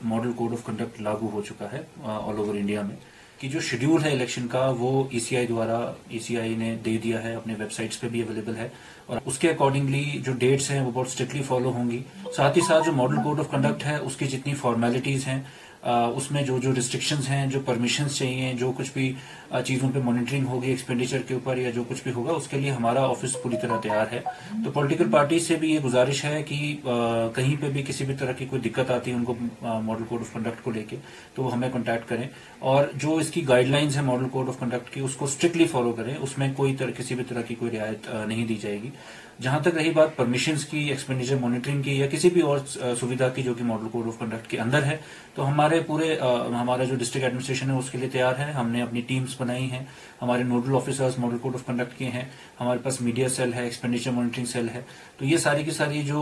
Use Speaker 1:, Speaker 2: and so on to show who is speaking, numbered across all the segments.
Speaker 1: Model code of conduct लागू हो चुका है ऑल ओवर इंडिया में, कि जो शेड्यूल है इलेक्शन का वो ईसीआई ने दे दिया है, अपने वेबसाइट्स पे भी अवेलेबल है और उसके अकॉर्डिंगली जो डेट्स हैं वो बहुत स्ट्रिक्टली फॉलो होंगी। साथ ही साथ जो मॉडल कोड ऑफ कंडक्ट है उसकी जितनी फॉर्मेलिटीज हैं उसमें जो जो रिस्ट्रिक्शंस हैं, जो परमिशंस चाहिए, जो कुछ भी चीजों पे मॉनिटरिंग होगी एक्सपेंडिचर के ऊपर या जो कुछ भी होगा, उसके लिए हमारा ऑफिस पूरी तरह तैयार है। तो पॉलिटिकल पार्टी से भी ये गुजारिश है कि कहीं पे भी किसी भी तरह की कोई दिक्कत आती है उनको मॉडल कोड ऑफ कंडक्ट को लेके, तो वो हमें कॉन्टैक्ट करें और जो इसकी गाइडलाइंस है मॉडल कोड ऑफ कंडक्ट की उसको स्ट्रिक्टली फॉलो करें, उसमें किसी भी तरह की कोई रियायत नहीं दी जाएगी। जहां तक रही बात परमिशंस की, एक्सपेंडिचर मॉनिटरिंग की या किसी भी और सुविधा की जो कि मॉडल कोड ऑफ कंडक्ट के अंदर है, तो हमारा जो डिस्ट्रिक्ट एडमिनिस्ट्रेशन है उसके लिए तैयार है। हमने अपनी टीम्स बनाई हैं, हमारे nodal officers model code of conduct के हैं, हमारे पास मीडिया सेल है, एक्सपेंडिचर मॉनिटरिंग सेल है। तो ये सारी की सारी जो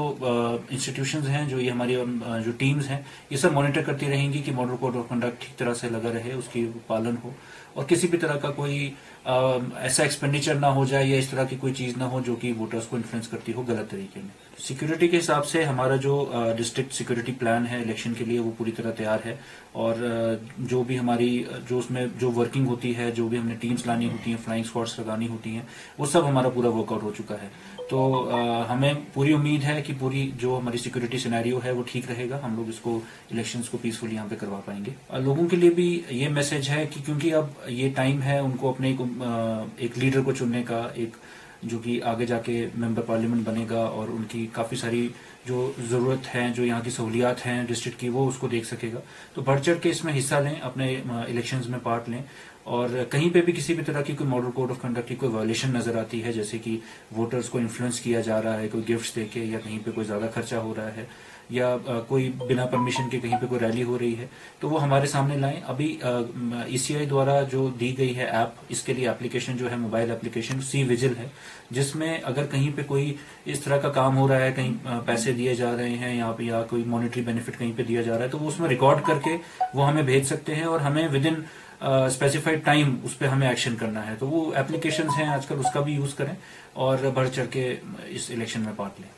Speaker 1: इंस्टीट्यूशंस हैं, जो ये हमारी जो टीम्स हैं, ये सब मॉनिटर करती रहेंगी कि मॉडल कोड ऑफ कंडक्ट ठीक तरह से लगा रहे, उसकी पालन हो और किसी भी तरह का कोई ऐसा एक्सपेंडिचर ना हो जाए या इस तरह की कोई चीज ना हो जो कि वोटर्स को इन्फ्लुएंस करती हो गलत तरीके में। सिक्योरिटी के हिसाब से हमारा जो डिस्ट्रिक्ट सिक्योरिटी प्लान है इलेक्शन के लिए वो पूरी तरह तैयार है और जो भी हमारी जो उसमें जो वर्किंग होती है, जो भी हमने टीम्स लानी होती हैं, फ्लाइंग स्क्वाड्स लगानी होती हैं, वो सब हमारा पूरा वर्कआउट हो चुका है। तो हमें पूरी उम्मीद है कि पूरी जो हमारी सिक्योरिटी सिनेरियो है वो ठीक रहेगा, हम लोग इसको इलेक्शंस को पीसफुली यहाँ पे करवा पाएंगे। लोगों के लिए भी ये मैसेज है कि क्योंकि अब ये टाइम है उनको अपने एक लीडर को चुनने का, एक जो कि आगे जाके मेंबर पार्लियामेंट बनेगा और उनकी काफी सारी जो जरूरत है, जो यहाँ की सहूलियात हैं डिस्ट्रिक्ट की, वो उसको देख सकेगा। तो बढ़ चढ़ के इसमें हिस्सा लें, अपने इलेक्शंस में पार्ट लें और कहीं पे भी किसी भी तरह की कोई मॉडल कोड ऑफ कंडक्ट की कोई वायलेशन नजर आती है, जैसे कि वोटर्स को इन्फ्लुएंस किया जा रहा है कोई गिफ्ट्स देके या कहीं पे कोई ज्यादा खर्चा हो रहा है या कोई बिना परमिशन के कहीं पे कोई रैली हो रही है, तो वो हमारे सामने लाएं। अभी ईसीआई द्वारा जो दी गई है ऐप, इसके लिए एप्लीकेशन जो है मोबाइल एप्लीकेशन सी विजिल है, जिसमें अगर कहीं पे कोई इस तरह का काम हो रहा है, कहीं पैसे दिए जा रहे हैं या कोई मॉनेटरी बेनिफिट कहीं पे दिया जा रहा है, तो वो उसमें रिकॉर्ड करके वो हमें भेज सकते हैं और हमें विद इन स्पेसिफाइड टाइम उस पर हमें एक्शन करना है। तो वो एप्लीकेशंस हैं आजकल, उसका भी यूज करें और बढ़ चढ़ के इस इलेक्शन में पार्ट लें।